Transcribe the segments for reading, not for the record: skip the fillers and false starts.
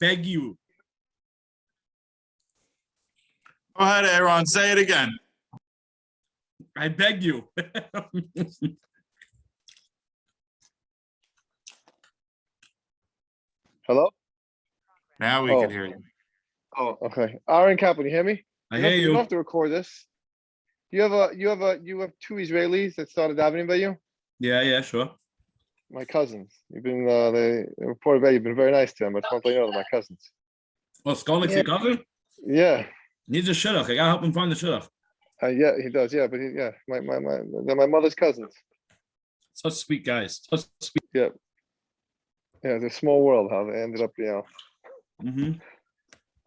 beg you. Go ahead, Aaron. Say it again. I beg you. Hello? Now we can hear you. Oh, okay. Aaron Cap, can you hear me? I You hear don't- You you. don't have to record this. You have two Israelis that started davening by you? Yeah, sure. My cousins. You've been, they reported back, you've been very nice to them. I just want to let you know they're my cousins. Well, Skolnick's your cousin? Yeah. Needs a shidduch. I gotta help him find the shidduch. Yeah, he does. Yeah, but they're my mother's cousins. Such sweet guys. Such sweet. Yeah. Yeah, it's a small world how they ended up, Mm-hmm.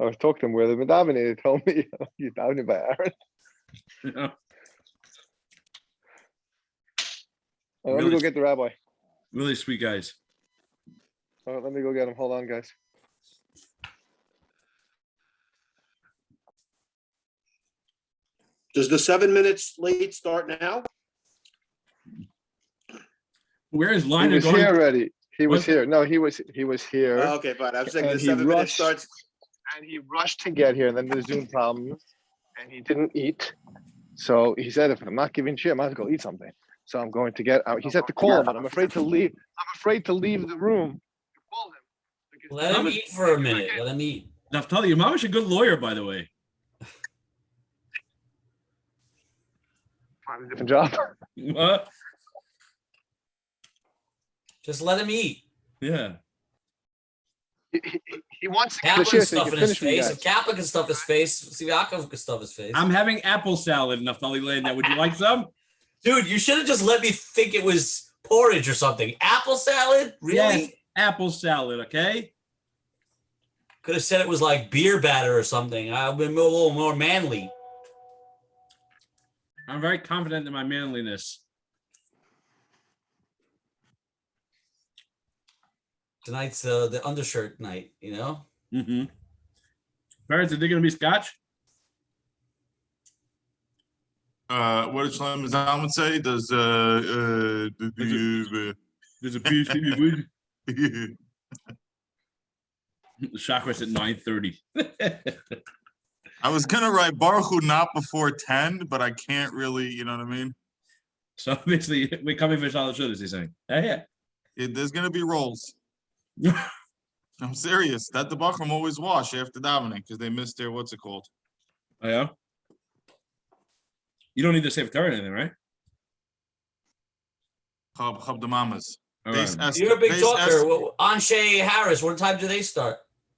I was talking to them where they've been davening. They told me, you're davening by Aaron. Yeah. Let me Really? go get the rabbi. Really sweet guys. Let me go get him. Hold on, guys. Does the 7 minutes late start now? Where is He Liner was going? here already. He was What? here. No, he was here. Oh, okay, fine. I'm saying And the he 7 minutes rushed. starts. And he rushed to get here, and then there's Zoom problems, and he didn't eat. So he said, if I'm not giving shit, I might have to go eat something. So I'm going to get out. He said to call him, but I'm afraid to leave. I'm afraid to leave the room to call him. because Let him eat for a minute. Let him eat. Naftali, your mom is a good lawyer, by the way. Find a different job. What? Just let him eat. Yeah. He wants to get Kaplan the can shit so he stuff can in his finish with you face. guys. If Kaplan can stuff his face, Siakam can stuff his face. I'm having apple salad, Naftali Lane. Now, would you like some? Dude, you should have just let me think it was porridge or something. Apple salad? Really? Yes, apple salad, okay? Could have said it was like beer batter or something. I've been a little more manly. I'm very confident in my manliness. Tonight's the undershirt night, you know? Mm-hmm. Parents, are they going to be scotch? What does Shlomo Zalman say? Does There's a piece in your wood. The chakra's at 9:30. I was gonna write Baruch Hu not before 10, but I can't really, you know what I mean? So basically, we're coming for Shalom Shudas, he's saying. Yeah. There's gonna be rolls. I'm serious. That the Bachram always wash after davening because they missed their what's it called? Oh, yeah? You don't need to save Torah or anything, right? Chab the mamas. All Base right. Esther. You're a big Base talker. Esther, Well, Anshe Harris, what time do they start?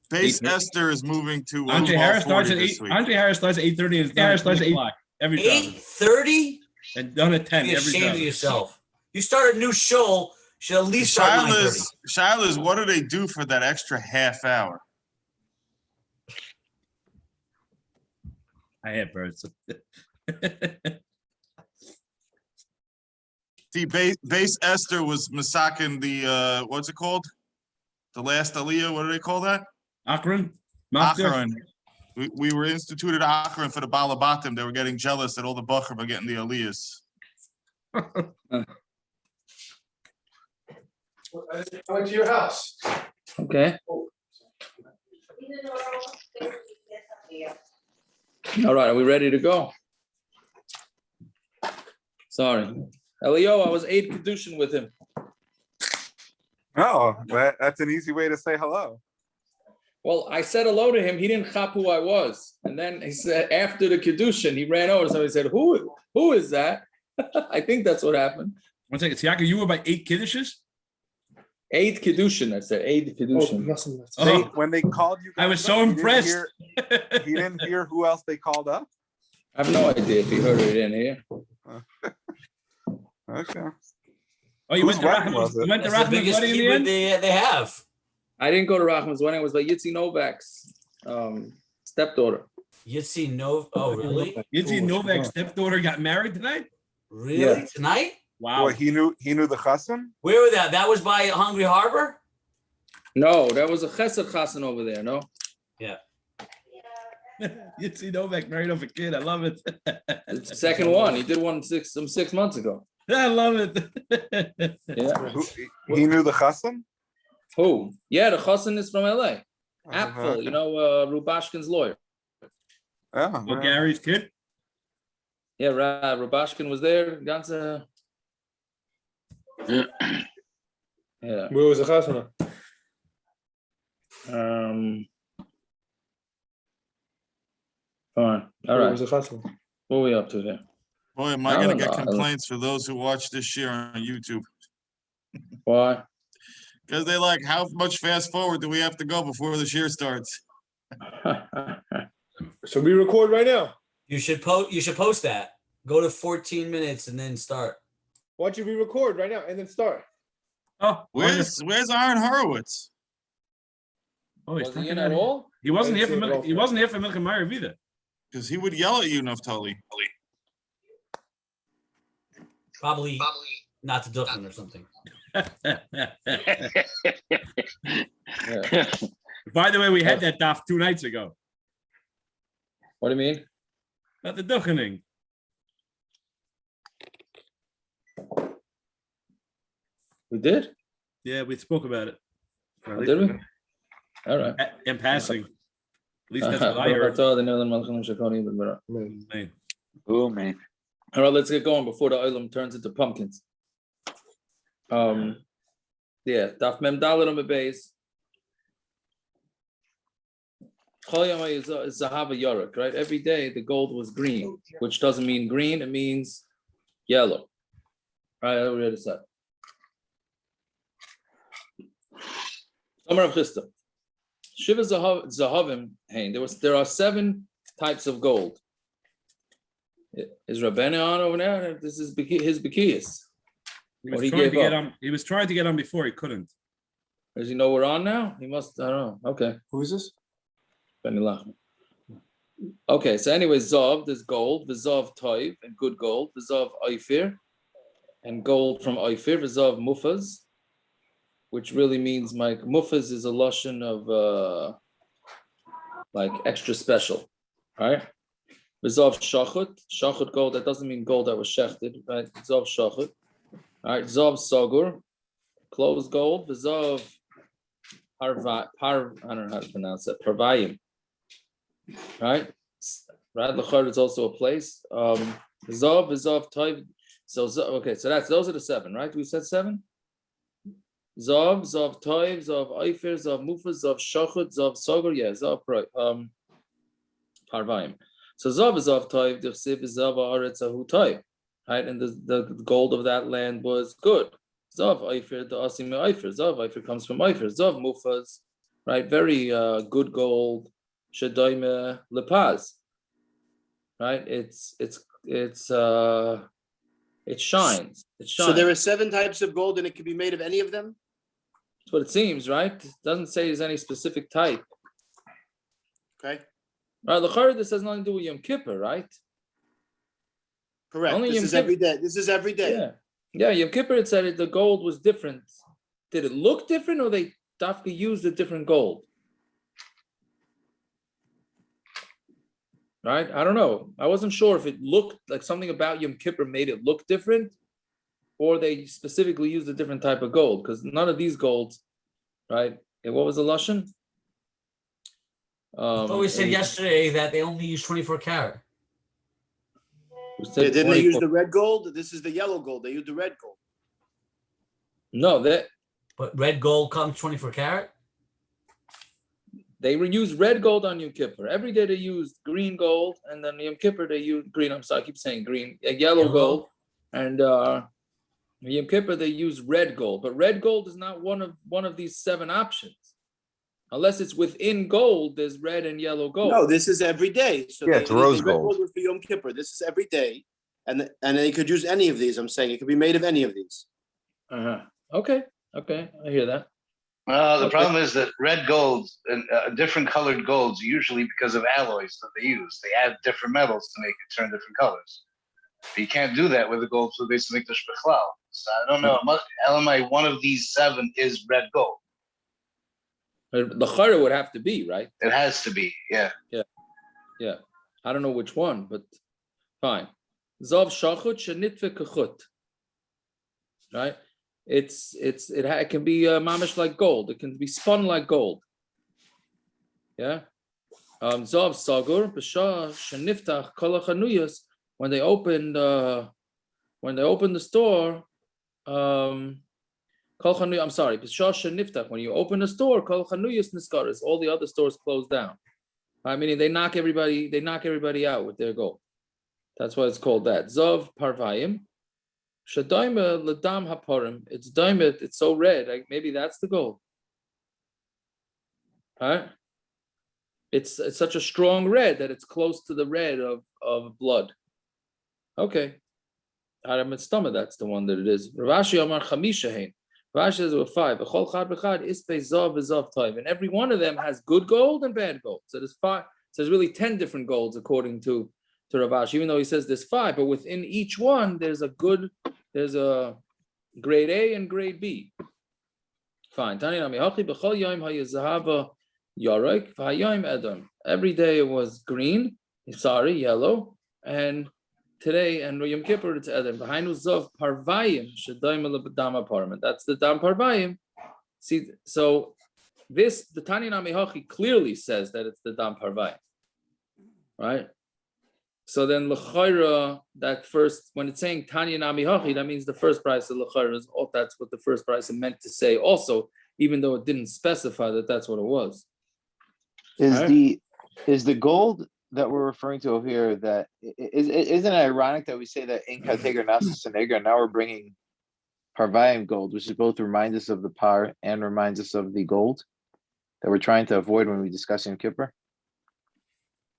Base 8:30. Esther is moving to Andre Harris starts 12:40 at 8. this week. Andre Harris starts at 8:30 and Harris starts at 8 o'clock every time. 8:30? And done at 10 Be every ashamed of time. yourself. You start a new show, should at least start 9:30. Shilas, what do they do for that extra half hour? I had birds. See, base Esther was masakin the what's it called? The last aliyah, what do they call that? Akron? Maftir? Akron. We were instituted Akron for the Balabatim. They were getting jealous that all the Bachar were getting the aliyahs. I went to your house. Okay. All right, are we ready to go? Sorry. Elio, I was 8 Kedushin with him. Oh, that's an easy way to say hello. Well, I said hello to him. He didn't chop who I was. And then he said, after the Kedushin, he ran over. So he said, who is that? I think that's what happened. 1 second. Siaka, you were by 8 kiddishes? 8 Kedushin. I said 8 Kedushin. Oh, When they called you, I was guys so up, he didn't impressed. hear- He didn't hear who else they called up. I have no idea if he heard it in here. Okay. Oh, you Whose went to wedding Rachman's, was it? you went to That's the Rachman's biggest wedding in the keyword end? they have. I didn't go to Rachman's wedding. It was like Yitzi Novak's stepdaughter. Yitzi Nov. Oh, really? Yitzi Novak's stepdaughter got married tonight? Really? Yeah. Tonight? Wow. Well, he knew the chassan. Where was that? That was by Hungry Harbor? No, that was a chesed chassan over there, no? Yitzi Novak married off a kid. I love it. It's the second one. He did one 6 months ago. I love it. Yeah. He knew the chassan. Who? Yeah, the chassan is from LA. Apfel, you know, Rubashkin's lawyer. Yeah. Oh, Gary's kid. Yeah, Rubashkin was there. Ganze. Yeah. Where was the chasana? Fine. All Where right. was the chasana? What are we up to here? Boy, am I I gonna don't get know. complaints for those who watch this year on YouTube. Why? Because they like, how much fast forward do we have to go before the year starts? So we record right now. You should post that. Go to 14 minutes and then start. Why don't you re-record right now and then start? Oh, Where's Aaron Horowitz? Oh, he's Was he talking in about at it. all? He wasn't I here didn't for see it he wasn't here for Milk and Meyer either. Because he would yell at you, Naftali. Probably not to Duffin or something. Yeah. By the way, we had that daf 2 nights ago. What do you mean? Not the duchening. We did? Yeah, we spoke about it. Oh, did we? All right. In passing. At least that's what I heard. All Oh man. right, let's get going before the oilam turns into pumpkins. Yeah, Daf Mem Dalet on the base. Chol Yama is Zahava Yorek, right? Every day the gold was green, which doesn't mean green, it means yellow. Right, I already said. Summer of Chista. Shiva Zahavim Hain. There are 7 types of gold. Is Rabbeinu on over there? This is his Bekiyas. He was trying to get on before he couldn't. Does he know we're on now? He must, I don't know. Okay. Who is this? Benny Lachman. Okay, so anyway, Zav, there's gold, Vizav Toiv, and good gold, Vizav Oifir, and gold from Oifir, Vizav Mufaz, which really means, Mike, Mufaz is a lotion of like extra special, right? Vizav Shachut gold, that doesn't mean gold that was shechted, right? Vizav Shachut. All right, Zav Sogur, closed gold, Vizav I don't know how to pronounce that, Parvayim. Right? Lachar is also a place. Zav, Toiv. So okay, so those are the 7, right? We said 7. Zav, Toiv, Zav Oifir, Zav Mufaz, Zav Shachut, Zav Sogur. Yeah, Zav Parvayim. So Zav Toiv, Dichsiv Zav Haaretz Ahu Toiv. Right, and the gold of that land was good. Zav Oifir, the Asim Oifir. Zav Oifir comes from Oifir. Zav Mufaz, right? Very good gold. Shadoime Lepaz, right? It shines. So there are 7 types of gold, and it can be made of any of them. That's what it seems, right? It doesn't say there's any specific type. Okay. Right, Lachar, this has nothing to do with Yom Kippur, right? Correct. Only This Yom is Kippur. every day. This is every day. Yeah. Yom Kippur, it said the gold was different. Did it look different, or they dafka used a different gold? Right? I don't know. I wasn't sure if it looked like something about Yom Kippur made it look different, or they specifically used a different type of gold, because none of these golds, right? And what was the lashon? I thought we said yesterday that they only use 24 karat. Didn't they use the red gold? This is the yellow gold. They used the red gold. No, But red gold comes 24 karat? they use red gold on Yom Kippur. Every day they used green gold, and then Yom Kippur they used green. I'm sorry, I keep saying green, yellow gold, and Yom Kippur they use red gold. But red gold is not one of these 7 options, unless it's within gold. There's red and yellow gold. No, this is every day. So Yeah, it's rose the red gold. was for Yom Kippur. This is every day, and they could use any of these. I'm saying it could be made of any of these. Okay, I hear that. The problem is that red golds and different colored golds, usually because of alloys that they use. They add different metals to make it turn different colors. But you can't do that with the gold for basic Mikdash Bechlal. So I don't know. LMI, one of these 7 is red gold. The chara would have to be, right? It has to be, yeah. Yeah. I don't know which one, but fine. Zav shachut shenitve kachut. Right? It can be mamish like gold. It can be spun like gold. Yeah. Zov Sagur, B'Shah Sheniftach Kol HaChanuyos, when they opened the store, Kol Chanuyos, I'm sorry, B'Shah Sheniftach, when you open a store, Kol HaChanuyos Niskaris, all the other stores close down. Meaning they knock everybody out with their gold. That's why it's called that. Zov Parvayim, Shadaima Ladam Haparim. It's daimet, it's so red, like maybe that's the gold. Right? It's such a strong red that it's close to the red of blood. Okay. Stomach, that's the one that it is. Ravashi Amar Chamishahin. Ravashi says there were 5. And every one of them has good gold and bad gold. So there's 5. So there's really 10 different golds according to Ravashi, even though he says there's 5, but within each one there's a grade A and grade B. Fine. Every day it was green, yellow, and today and Yom Kippur it's Edom. Behind Zov Parvayim Shadaim Dam Parvayim. That's the Dam Parvayim. See, so the Tanya Namihachi clearly says that it's the Dam Parvayim, right? So then L'chaira, that first, when it's saying Tanya Namihachi, that means the first price of L'chaira is, that's what the first price meant to say also, even though it didn't specify that that's what it was. Is the gold that we're referring to over here, that isn't it ironic that we say that in Kategar Nasus and Eger, now we're bringing Parvayim gold, which is both reminds us of the par and reminds us of the gold that we're trying to avoid when we discuss Yom Kippur,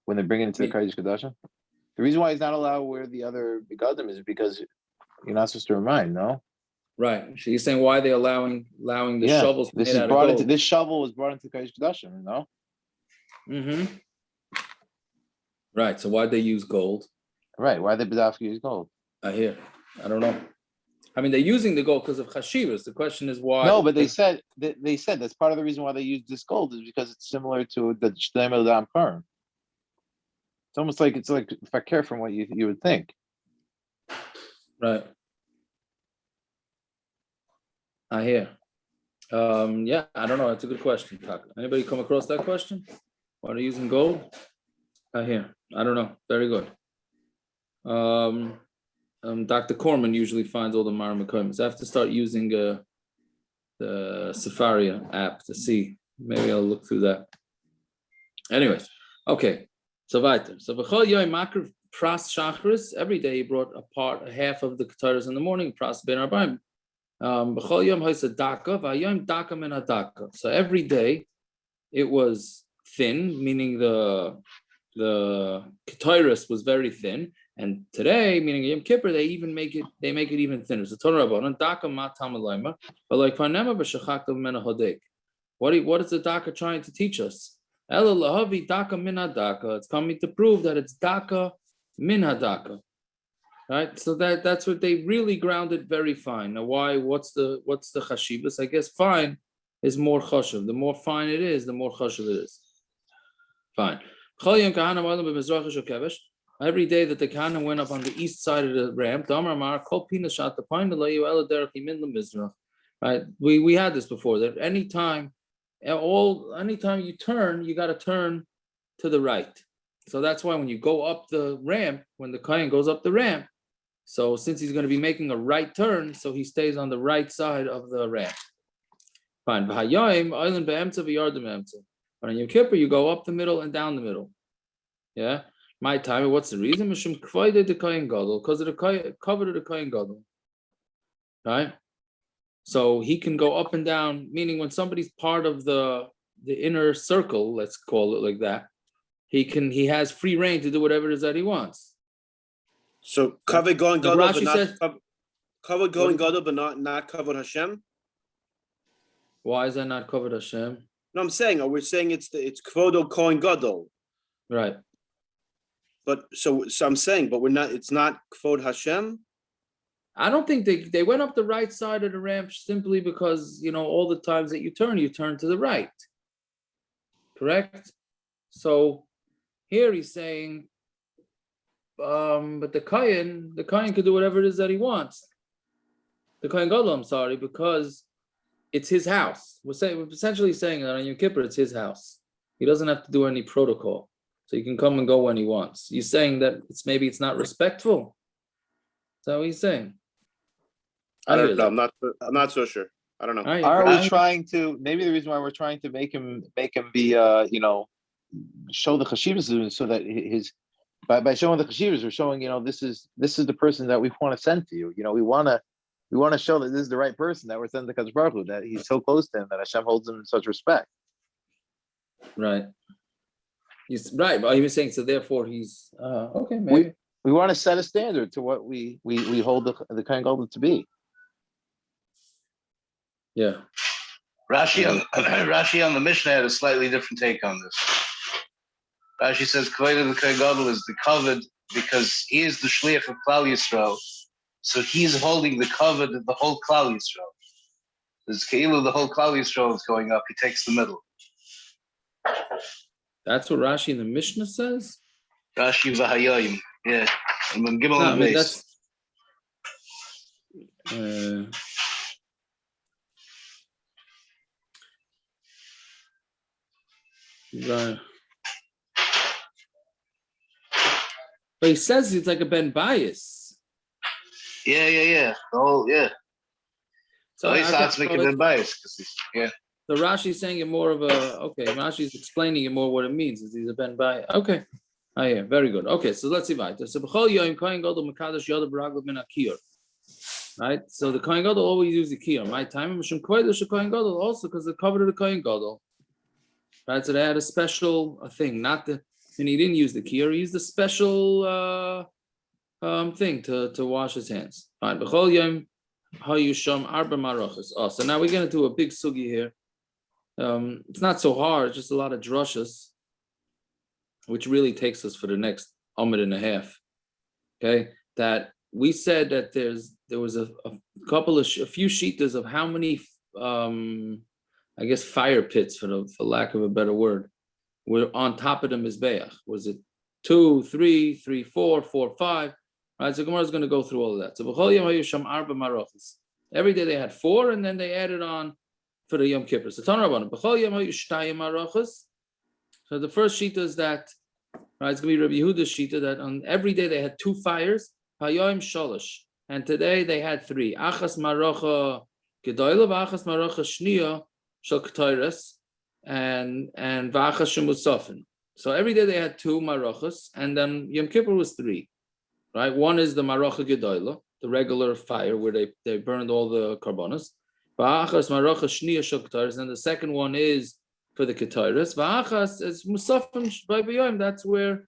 when they bring it into the Kodesh Kodashim? The reason why he's not allowed to wear the other begadim is because you're not supposed to remind, no? Right. So you're saying why are they allowing the shovels? This shovel was brought into Kodesh Kodashim, no? Mm-hmm. Right. So why'd they use gold? Right. Why did B'dafka use gold? I don't know. I mean, they're using the gold because of chashivas. The question is why. No, but they said that's part of the reason why they use this gold is because it's similar to the Shdem Eldam Purim. It's almost like if I care from what you would think. Right. I hear. Yeah, I don't know. That's a good question, Taka. Anybody come across that question? Why are they using gold? I hear. I don't know. Very good. Dr. Corman usually finds all the Maramakoims. I have to start using the Safari app to see. Maybe I'll look through that. Anyways, okay. So weiter. So b'chol yom makriv pras shachris. Every day he brought a half of the ketores in the morning. Pras ben arbaim. B'chol yom ha'isa daka v'ayom daka min hadaka. So every day it was thin, meaning the ketores was very thin, and today, meaning Yom Kippur, they make it even thinner. So Torah Rabbanan daka ma tamalayma, but like panema b'shachakta mena hodek. What is the daka trying to teach us? Ela lahavi daka min hadaka. It's coming to prove that it's daka min hadaka. Right? So that's what they really grounded very fine. Now why? What's the chashivas? I guess fine is more chashuv. The more fine it is, the more chashuv it is. Fine. Every day that the Kahana went up on the east side of the ramp, right? We had this before, that anytime you turn, you got to turn to the right. So that's why when you go up the ramp, when the kohen goes up the ramp, so since he's going to be making a right turn, so he stays on the right side of the ramp. Fine. But on Yom Kippur, you go up the middle and down the middle. Yeah. My time. What's the reason? Because of the cover of the kohen gadol. Right. So he can go up and down. Meaning, when somebody's part of the inner circle, let's call it like that, he has free reign to do whatever it is that he wants. So covered going gadol, but not covered going gadol, but not covered Hashem. Why is that not covered Hashem? No, I'm saying, we're saying it's kvodo kohen gadol, right? But so I'm saying, but it's not kvod Hashem. I don't think they went up the right side of the ramp simply because all the times that you turn to the right. Correct. So here he's saying, but the kohen could do whatever it is that he wants. The kohen gadol, I'm sorry, because it's his house. We're essentially saying that on Yom Kippur, it's his house. He doesn't have to do any protocol. So he can come and go when he wants. You're saying that maybe it's not respectful? Is that what he's saying? I hear don't know. that. I'm not so sure. I don't know. Are we trying to, maybe the reason why we're trying to make him be show the chashivas so that his by showing the chashivas, we're showing, this is the person that we want to send to you. We want to show that this is the right person that we're sending to Kadosh Baruch Hu, that he's so close to him, that Hashem holds him in such respect. Right. Right. But he was saying, so therefore he's okay, maybe. We want to set a standard to what we hold the kohen gadol to be. Yeah. Rashi on the Mishnah had a slightly different take on this. Rashi says, Kvayda the kohen gadol is the covered because he is the shliach of Klal Yisrael. So he's holding the covered of the whole Klal Yisrael. There's Keilu, the whole Klal Yisrael is going up. He takes the middle. That's what Rashi in the Mishnah says? Rashi v'hayoyim. Yeah. And then Gimel No, and base. Right. But he says it's like a Ben bias. Yeah. Oh, yeah. So he starts making Ben bias. Yeah. So Rashi's saying it more of Rashi's explaining it more what it means. Is he's a Ben bias. Okay. Oh, yeah, very good. Okay, so let's see. So right? So the kohen gadol always use the kiyur. My time, kohen gadol also because they covered the kohen gadol. Right? So they had a special thing, and he didn't use the kiyur, he used a special thing to wash his hands. Fine. So now we're gonna do a big sugi here. It's not so hard, it's just a lot of drushas, which really takes us for the next Amud and a half. Okay, that we said that there was a few shitas of how many I guess fire pits, for lack of a better word, were on top of the Mizbeach. Was it 2, 3, 3, 4, 4, 5? Right, so Gemara is going to go through all of that. So every day they had 4, and then they added on for the Yom Kippur. So so the first shita is that, right, it's going to be Rabbi Yehuda's shita, that on every day they had 2 fires, Hayoim Sholosh, and today they had 3. Achas Marocha Gedoyla, Achas Marocha Shnia Shel Ketores, and V'achas Shemusafin. So every day they had 2 Marochas, and then Yom Kippur was 3. Right, one is the Marocha Gedoyla, the regular fire where they burned all the karbonos. V'achas Marocha Shnia Shel Ketores, and the second one is for the ketores. V'achas is Musafin by B'yom. That's where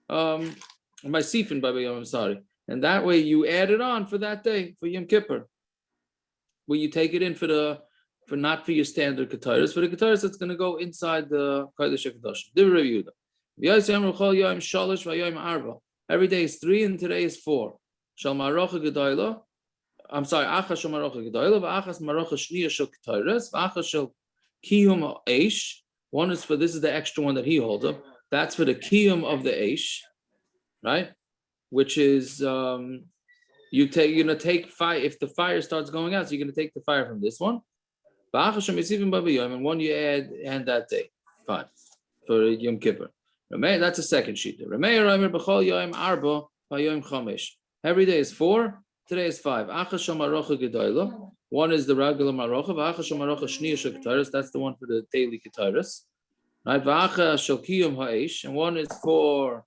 by Sifin by B'yom. I'm sorry. And that way you add it on for that day, for Yom Kippur. Where you take it in for not for your standard ketores, for the ketores that's going to go inside the Kodesh HaKadoshim. Every day is 3 and today is 4. Shal Marocha Gedoyla. I'm sorry, Achas Shal Marocha Gedoyla, V'achas Marocha Shniya Shel Ketores, V'achas Shel Kiyum Eish. One is for, this is the extra one that he holds up. That's for the Kiyum of the Eish, right? Which is you're gonna take fire if the fire starts going out. So you're gonna take the fire from this one, and one you add and that day, fine, for Yom Kippur. That's a second sheet. Every day is 4. Today is 5. One is the regular marocha. That's the one for the daily ketores. Right? And one is for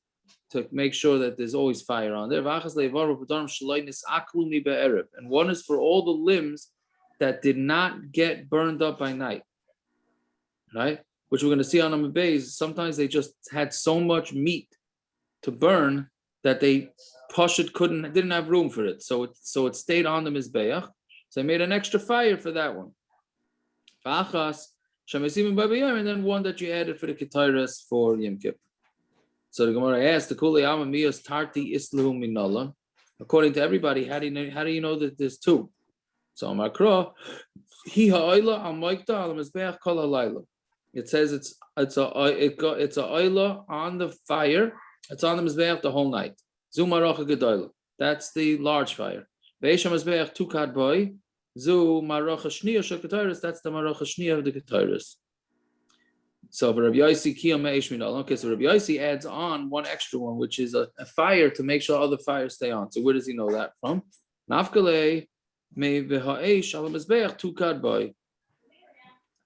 to make sure that there's always fire on there. And one is for all the limbs that did not get burned up by night. Right? Which we're going to see on Amud Beis. Sometimes they just had so much meat to burn that they didn't have room for it. So it stayed on the Mizbeach. So they made an extra fire for that one. And then one that you added for the ketores for Yom Kippur. So the Gemara asked, according to everybody, how do you know that there's 2? So Makra, it says it's a oila on the fire. It's on the Mizbeach the whole night. That's the large fire. That's the Marocha Shniya of the ketores. So Rabbi Yossi kiyam me'esh minol. Okay, so Rabbi Yossi adds on one extra one, which is a fire to make sure other fires stay on. So where does he know that from? Nafkale me v'ha'esh al mizbeach tukad boy.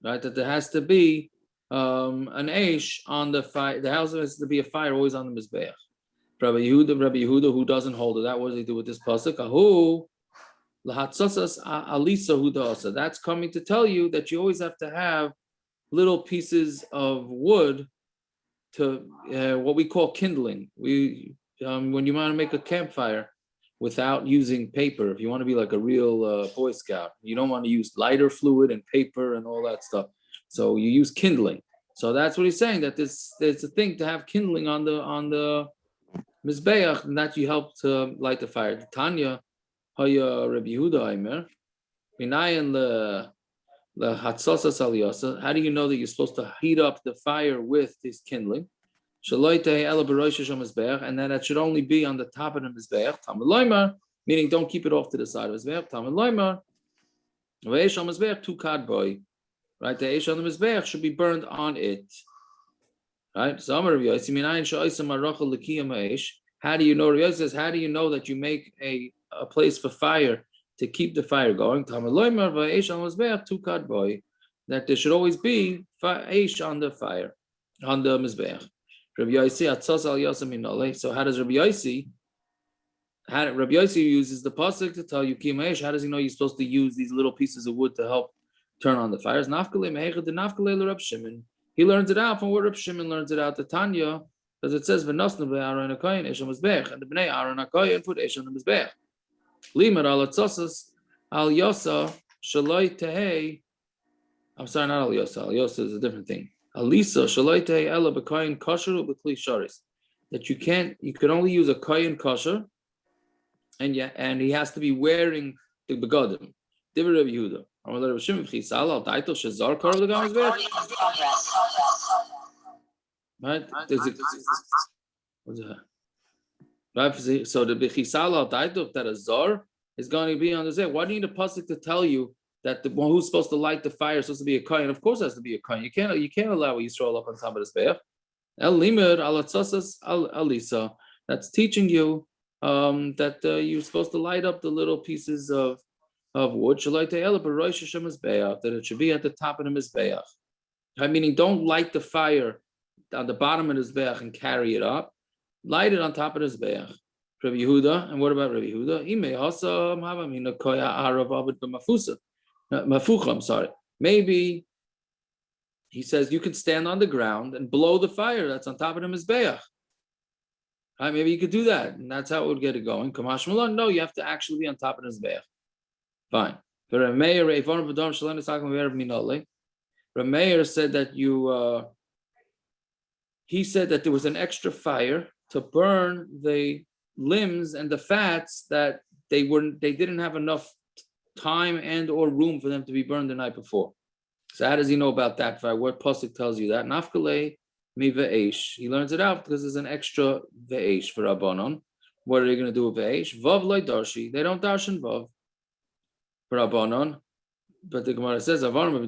Right, that there has to be an eish on the fire. The house has to be a fire always on the mizbeach. Rabbi Yehuda, who doesn't hold it, that what does he do with this pasuk? Ahu lahatzasas alisa hudasa. That's coming to tell you that you always have to have little pieces of wood to what we call kindling. We when you want to make a campfire without using paper, if you want to be like a real Boy Scout, you don't want to use lighter fluid and paper and all that stuff. So you use kindling. So that's what he's saying, that there's a thing to have kindling on the Mizbeach, and that you help to light the fire. Tanya, Haya Rabbi Yehuda Aimer, Minayan the Hatzosas Aliyasa. How do you know that you're supposed to heat up the fire with this kindling? And then that should only be on the top of the Mizbeach. Talmud Loimar, meaning don't keep it off to the side of the Mizbeach. Talmud Loimar, V'eish on Mizbeach tu kad boy. Right, the Eish on the Mizbeach should be burned on it. Right, so Amar Rabbi Yossi, minayin she'oisem arachal l'kiyam ha'eish. How do you know? Rabbi Yossi says, how do you know that you make a place for fire to keep the fire going? Talmud Loimar v'eish on Mizbeach tu kad boy. That there should always be eish on the fire, on the Mizbeach. Rabbi Yossi atzos al yosem minole. So how does Rabbi Yossi? Rabbi Yossi uses the pasuk to tell you kiyam ha'eish. How does he know you're supposed to use these little pieces of wood to help turn on the fires? Nafkale mehechad de nafkale l'Rab Shimon. He learns it out from where Reb Shimon learns it out, the Tanya, because it says v'nosnu be'aron hakoyin eish on mizbeach, and the bnei Aaron hakoyin put eish on the mizbeach. Limar al atzosas al yosa shaloi tehei. I'm sorry, not al yosa. Al yosa is a different thing. Alisa shaloi tehei ela b'koyin kosher u'b'kli sharis. That you can only use a koyin kosher, and he has to be wearing the begadim. Divrei Rabbi Yehuda. Right? What's that? Right? So the bechisal al taito, that a zar is going to be on the zeh. Why do you need a pasuk to tell you that the one who's supposed to light the fire is supposed to be a kohen? Of course, it has to be a kohen. You can't allow Yisrael up on top of the zbeach. El limud al atzasas al alisa. That's teaching you that you're supposed to light up the little pieces of wood, that it should be at the top of the Mizbeach. Meaning, don't light the fire on the bottom of the Mizbeach and carry it up. Light it on top of the Mizbeach. Rabbi Yehuda, and what about Rabbi Yehuda? I'm sorry. Maybe he says you can stand on the ground and blow the fire that's on top of the Mizbeach. Right? Maybe you could do that, and that's how it would get it going. Kamash Malon, no, you have to actually be on top of the Mizbeach. Fine. But Rameir said that he said that there was an extra fire to burn the limbs and the fats that they didn't have enough time and or room for them to be burned the night before. So how does he know about that fire? What pasuk tells you that? Nafkale mi ve'esh. He learns it out because there's an extra ve'esh for Rabbanon. What are they going to do with ve'esh? Vav loy darshi. They don't darshan vav. Rabbanon, but the Gemara says, what are they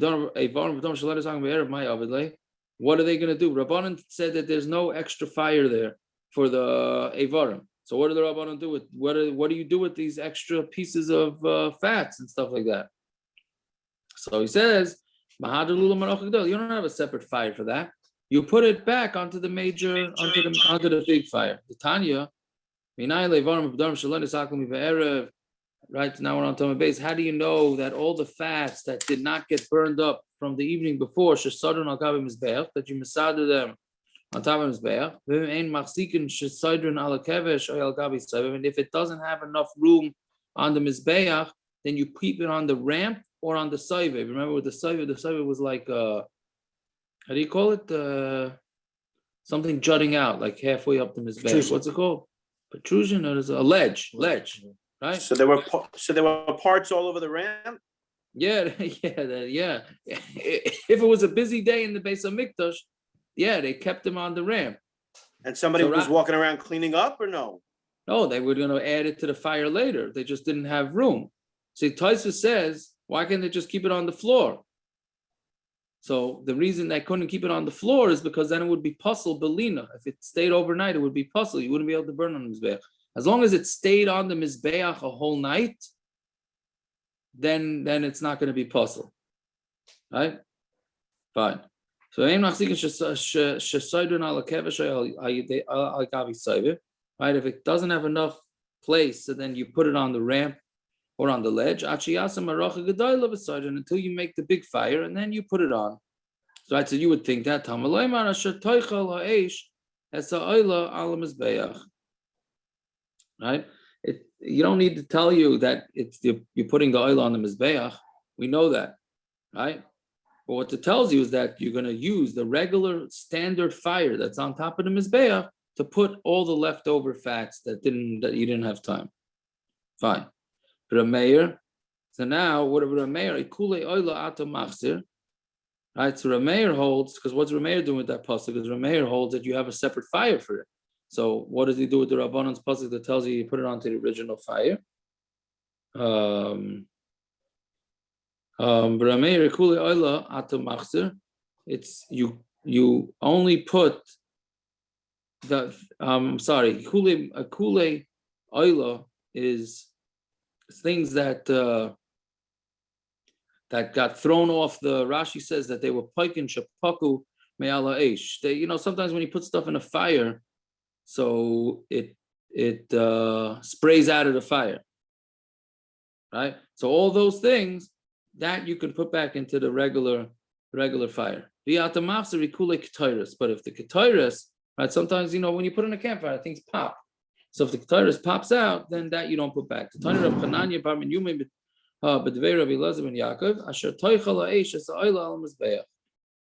going to do? Rabbanon said that there's no extra fire there for the Evarim. So what do the Rabbanon do with what do you do with these extra pieces of fats and stuff like that? So he says, you don't have a separate fire for that. You put it back onto the major, onto the big fire. The Tanya, right, now we're on Tamid base. How do you know that all the fats that did not get burned up from the evening before, that you masada them on top of Mizbeach? And if it doesn't have enough room on the Mizbeach, then you keep it on the ramp or on the saive. Remember with the saive was like, how do you call it? Something jutting out, like halfway up the Mizbeach. What's it called? Protrusion, or is it a ledge? Right. So there were parts all over the ramp. Yeah. If it was a busy day in the base of Mikdash, they kept them on the ramp. And somebody was walking around cleaning up, or no? No, they were going to add it to the fire later. They just didn't have room. See, Taisa says, why can't they just keep it on the floor? So the reason they couldn't keep it on the floor is because then it would be puzzle belina. If it stayed overnight, it would be puzzle. You wouldn't be able to burn on the Mizbeach. As long as it stayed on the Mizbeach a whole night, then it's not going to be puzzle. Right? Fine. So right, if it doesn't have enough place, so then you put it on the ramp or on the ledge until you make the big fire, and then you put it on. Right, so you would think that right? You don't need to tell you that you're putting the oil on the mizbeach. We know that, right? But what it tells you is that you're going to use the regular standard fire that's on top of the mizbeach to put all the leftover fats that you didn't have time. Fine. Rameir. So now, what about Rameir? Ikule oila ato machzir. Right. So Rameir holds, because what's Rameir doing with that pasuk? Because Rameir holds that you have a separate fire for it. So what does he do with the Rabbanon's pasuk that tells you put it onto the original fire? Rameir ikule oila ato machzir. It's you only put the ikule oila is things that got thrown off. The Rashi says that they were paikin shapaku me'ala eish. Sometimes when you put stuff in a fire, so it sprays out of the fire, right? So all those things that you can put back into the regular fire. But if the ketores, right? Sometimes when you put in a campfire, things pop. So if the ketores pops out, then that you don't put back. The Tanya of Hananya bar min Yuma b'dvei Rabbi Elazar ben Yaakov asher toichal ha'eish es ha'oila al mizbeach.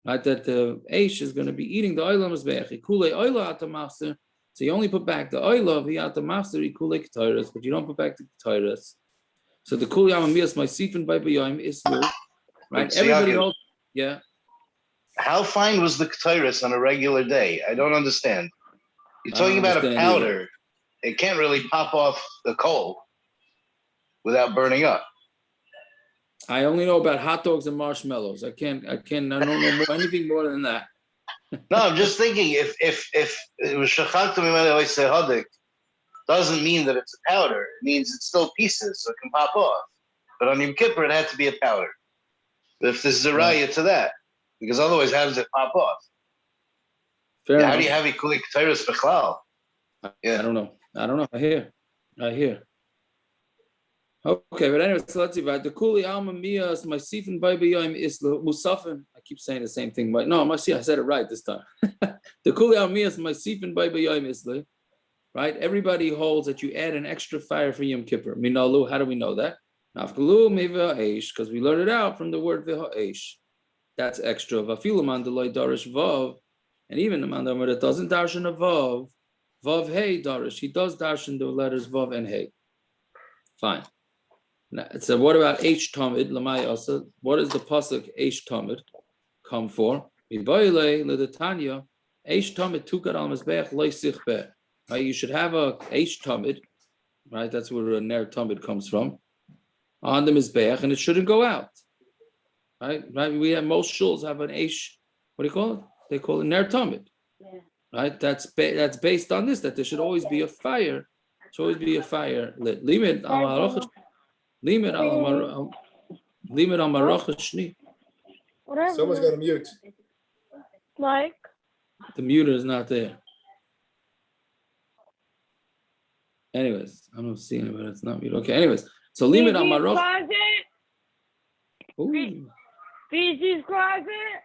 Right, that the eish is going to be eating the oila mizbeach. Ikule oila atamachser. So you only put back the oila of atamachser ikule ketores, but you don't put back the ketores. So the kuli amamiyas my sifin by b'yoyim islu. Right, everybody else. Yeah. How fine was the ketores on a regular day? I don't understand. You're talking about a powder. Either. It can't really pop off the coal without burning up. I only know about hot dogs and marshmallows. I don't know anything more than that. No, I'm just thinking if it was shachakta mimene sehadik, doesn't mean that it's a powder. It means it's still pieces, so it can pop off. But on Yom Kippur, it had to be a powder. But if this is a raya to that, because otherwise, how does it pop off? How do you have ikuli ketores b'chlal? Yeah, I don't know. I hear. Okay, but anyway, so let's see. The kuli alma miyas my sifin by b'yoyim isla musafin. I keep saying the same thing, but no, I said it right this time. The kuli alma miyas my sifin by b'yoyim isla. Right? Everybody holds that you add an extra fire for Yom Kippur. Minalu, how do we know that? Nafkalu meva eish, because we learned it out from the word veha eish. That's extra. Vafilaman deloy darish vav, and even the man that doesn't darshan a vav. Vav hey darish. He does darshan the letters vav and hey. Fine. Now, so what about H tamid lamay asa? What does the pasuk H tamid come for? Mibayle ledatanya H tamid tukar al mizbeach leisich be. Right, you should have a H tamid. Right, that's where a ner tamid comes from. On the mizbeach, and it shouldn't go out. Right. We have most shuls have an H. What do you call it? They call it ner tamid. Yeah. Right, that's based on this, that there should always be a fire. Should always be a fire lit. Limit al marach shni. Someone's got a mute. Like the muter is not there. Anyways, I'm not seeing it, but it's not mute. Okay. Anyways, so limit al marach. PG's closet.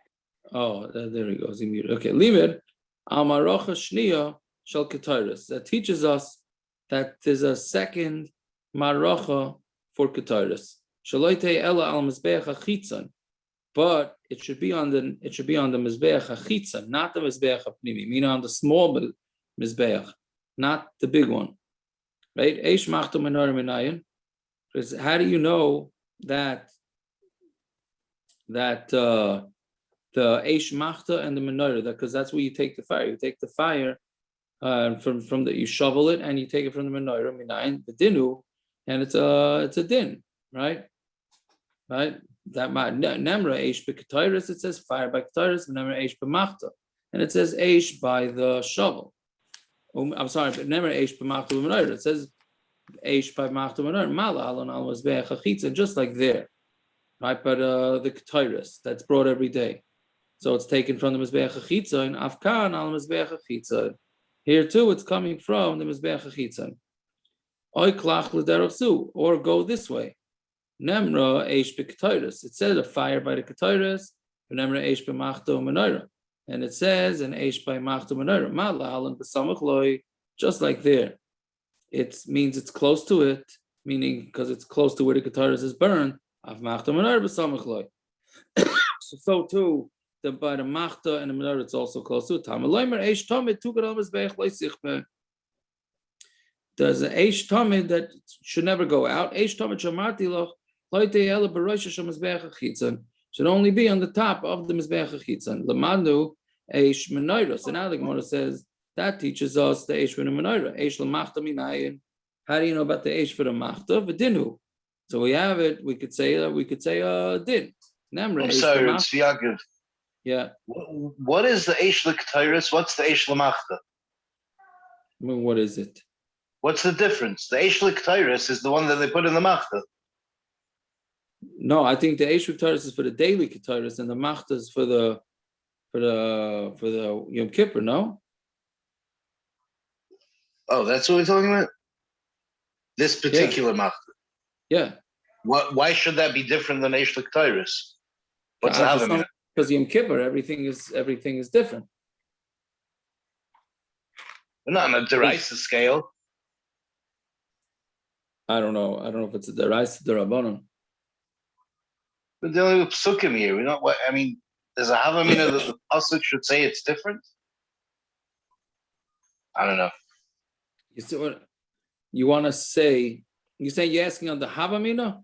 Oh, there he goes. He muted. Okay, limit. Amaracha shniya shel ketores. That teaches us that there's a second maracha for ketores. Shaloite ella al mizbeach hachitzon, but it should be on the mizbeach hachitzon, not the mizbeach hapnimi. Meaning on the small mizbeach, not the big one. Right? Eish machto menorah minayin. Because how do you know that the Eish Machta and the menorah, because that's where you take the fire. You take the fire from the, you shovel it and you take it from the menorah, minayin, the dinu, and it's a din, right? Right? that nemra eish b'ketores, it says fire by ketores, nemra eish b'machta, and it says eish by the shovel. I'm sorry, but nemra eish b'machta b'menorah. It says eish by machta b'menorah. Mala alon al mizbeach hachitza, just like there, right? But the ketores that's brought every day, so it's taken from the mizbeach hachitza and afkan al mizbeach hachitza. Here too, it's coming from the mizbeach hachitza. Oy klach l'derech zu, or go this way. Nemra eish b'ketores. It says a fire by the ketores, nemra eish b'machta u'menorah, and it says an eish by machta u'menorah. Ma'al and b'samach loy, just like there. It means it's close to it, meaning because it's close to where the ketores is burned. Av machta u'menorah b'samach loy. So too, by the machta and the menorah, it's also close to it. Tamaloymer eish tamid tu gadol mizbeach loy sichbeh. There's an eish tamid that should never go out. Eish tamid shamarti loch. Should only be on the top of the Mizbeach HaChitzon. Lamanu eish menorah. So now the Gemara says that teaches us the eish for the menorah. Eish l'machta minayin. How do you know about the eish for the machta? V'dinu. So we have it. We could say din. Nemra. I'm sorry, it's Yaakov. Yeah. What is the eish l'ketores? What's the eish l'machta? I mean, what is it? What's the difference? The eish l'ketores is the one that they put in the machta. No, I think the eish ketores is for the daily ketores, and the machta is for the Yom Kippur. No. Oh, that's what we're talking about. This particular machta. Yeah. Why should that be different than eish ketores? What's the other? Because Yom Kippur, everything is different. But not on a deraisa scale. I don't know if it's a deraisa derabanan. We're dealing with psukim here. We don't. I mean, there's a havamina that the pasuk should say it's different. I don't know. You see what you want to say? You say you're asking on the havamina?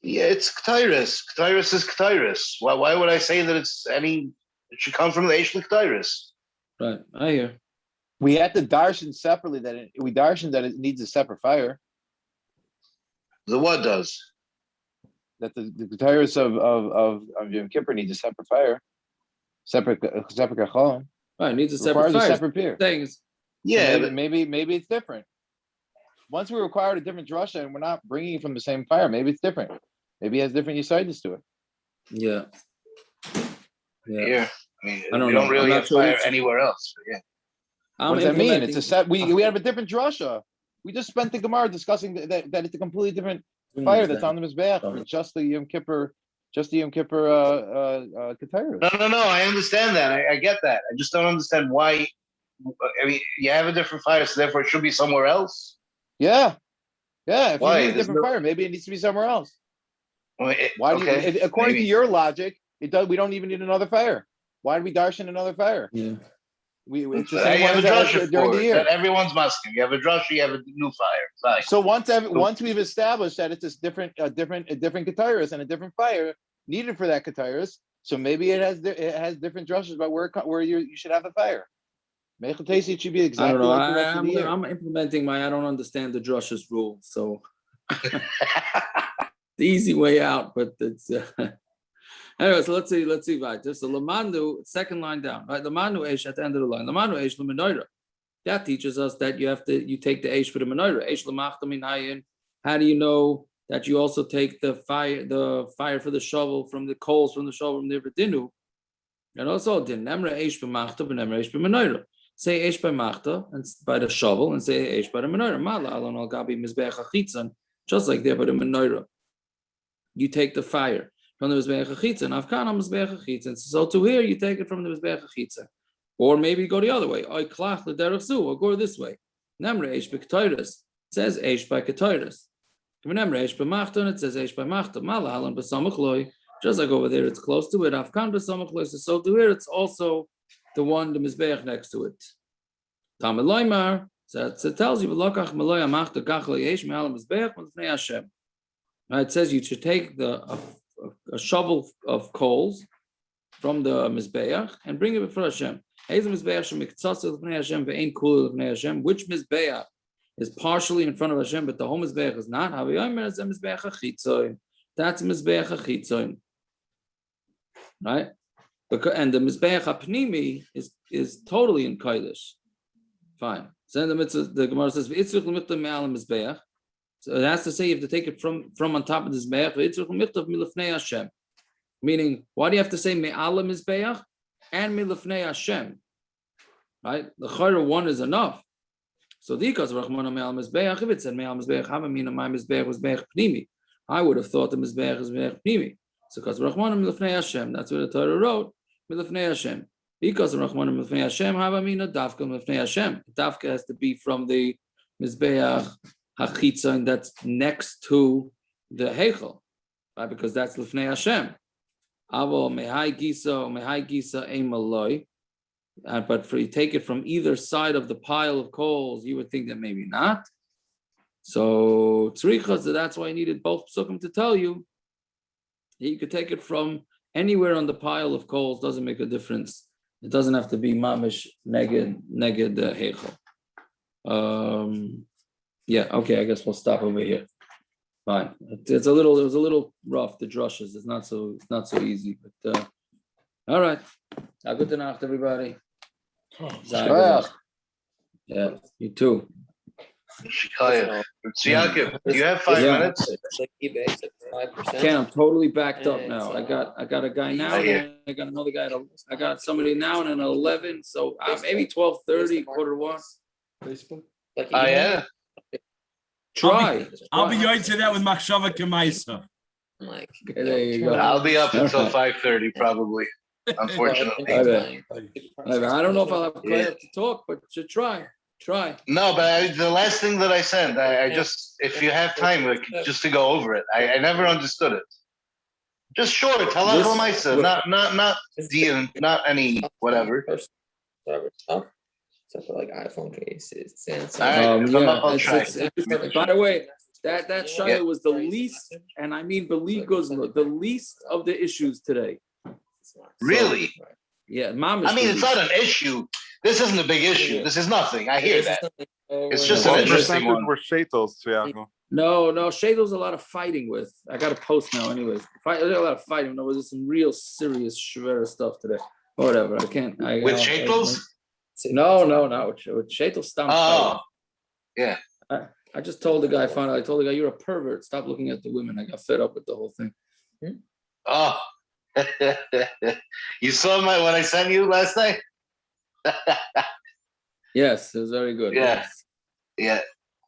Yeah, it's ketores. Ketores is ketores. Why would I say that it's any? It should come from the eish ketores. Right, I hear. We had to darshan separately that it needs a separate fire. The what does? That the ketores of Yom Kippur needs a separate fire, separate kachon. Right, it needs a separate fire. A separate beer. Things. Yeah, so maybe it's different. Once we required a different drasha and we're not bringing it from the same fire, maybe it's different. Maybe it has different yisaidus to it. Yeah. Yeah. I mean, I don't really have fire anywhere else. But yeah. What does that mean? It's a set. We have a different drasha. We just spent the Gemara discussing that it's a completely different fire that's on the Mizbeach, just the Yom Kippur, ketores. No. I understand that. I get that. I just don't understand why. I mean, you have a different fire, so therefore it should be somewhere else. Yeah. If why? you need a different fire, maybe it needs to be somewhere else. Well, why do you? According to your logic, it does. We don't even need another fire. Why do we darshan another fire? Yeah. It's the same you have a drasha during the year. Everyone's masking. You have a drasha, you have a new fire. Fine. So once we've established that it's a different ketores and a different fire needed for that ketores, so maybe it has different drashas about where you should have the fire. It should be exactly like the rest of the year. I'm implementing I don't understand the drashas rule, so the easy way out, but it's. Anyway, so let's see, right. There's the Lamandu, second line down, right? Lamandu Eish at the end of the line. Lamandu Eish L'Menorah. That teaches us that you take the Eish for the Menorah. Eish L'Machta Minayin. How do you know that you also take the fire for the shovel from the coals from the shovel from the Dinu? And also Din Nemra Eish B'Machta B'Nemra Eish B'Menorah. Say Eish B'Machta and by the shovel and say Eish by the Menorah. Mala Alon Al Gabi Mizbeach HaChitzon. Just like there by the Menorah. You take the fire from the Mizbeach HaChitzon. Afkan Mizbeach HaChitzon. So to here you take it from the Mizbeach HaChitzon. Or maybe go the other way. Oy klach l'derech zu, or go this way. Nemre eish b'ketores. It says eish by ketores. Nemre eish b'machta, and it says eish by machta. Malahalan b'samach loy. Just like over there, it's close to it. Afkan b'samach loy. So to here, it's also the one, the mizbeach next to it. Tamid loymar. So it tells you, v'lokach meloy amachta gach lo yesh me'alam mizbeach m'lefnei Hashem. It says you should take a shovel of coals from the mizbeach and bring it before Hashem. Which Mizbeach is partially in front of Hashem, but the whole Mizbeach is not? That's Mizbeach HaChitzon. Right? And the Mizbeach HaPnimi is totally in Kodesh. Fine. So then the Gemara says, V'itzrich l'michtav me'al Mizbeach. So it has to say you have to take it from on top of the Mizbeach. V'itzrich l'michtav milifnei Hashem. Meaning, why do you have to say me'al Mizbeach and milifnei Hashem? Right? The Chayra one is enough. So the Ikas Rachmana me'al Mizbeach, if it said me'al Mizbeach, Havamina my Mizbeach was Mizbeach Pnimi. I would have thought the Mizbeach is Mizbeach Pnimi. So because Rachmana milifnei Hashem, that's what the Torah wrote, milifnei Hashem. Because Rachmana milifnei Hashem, Havamina Dafka milifnei Hashem. Dafka has to be from the Mizbeach HaChitzon that's next to the Heichel, right? Because that's lifnei Hashem. Avo mehai gisa emaloi. But for you take it from either side of the pile of coals, you would think that maybe not. So tzricha, so that's why I needed both psukim to tell you. You could take it from anywhere on the pile of coals, doesn't make a difference. It doesn't have to be mamish neged heichel. Yeah, okay, I guess we'll stop over here. Fine. It was a little rough, the drushes. It's not so easy, but all right. Have a good night, everybody. Yeah, you too. Shikaya. Tziyakib, do you have 5 minutes? Ken, I'm totally backed up now. I got a guy now, and I got another guy. I got somebody now and an 11. So maybe 12:30, 1:45. Facebook. Yeah. Try. I'll be going to that with Machshava Kemaisa. There you go. I'll be up until 5:30 probably. Unfortunately. I don't know if I'll have credit to talk, but should try. No, but the last thing that I sent, I just, if you have time, just to go over it. I never understood it. Just short, halakha l'maisa, not deal, not any whatever. Except for like iPhone cases, By the way, that Shaila was the least, and I mean believe the least of the issues today. Really? So, yeah, I mean, it's not an issue. This isn't a big issue. This is nothing. I hear that. It's just an interesting one. Were shaitos, Tzviako? No, Shadow's a lot of fighting with. I got a post now, anyways. There's a lot of fighting. There was some real serious shvera stuff today. Whatever. I can't. With Shaitos? No. With Shaitos, stop. Oh, yeah. I just told the guy. Finally, I told the guy, "You're a pervert. Stop looking at the women." I got fed up with the whole thing. Oh, you saw what I sent you last night? Yes, it was very good. Yeah. Yeah.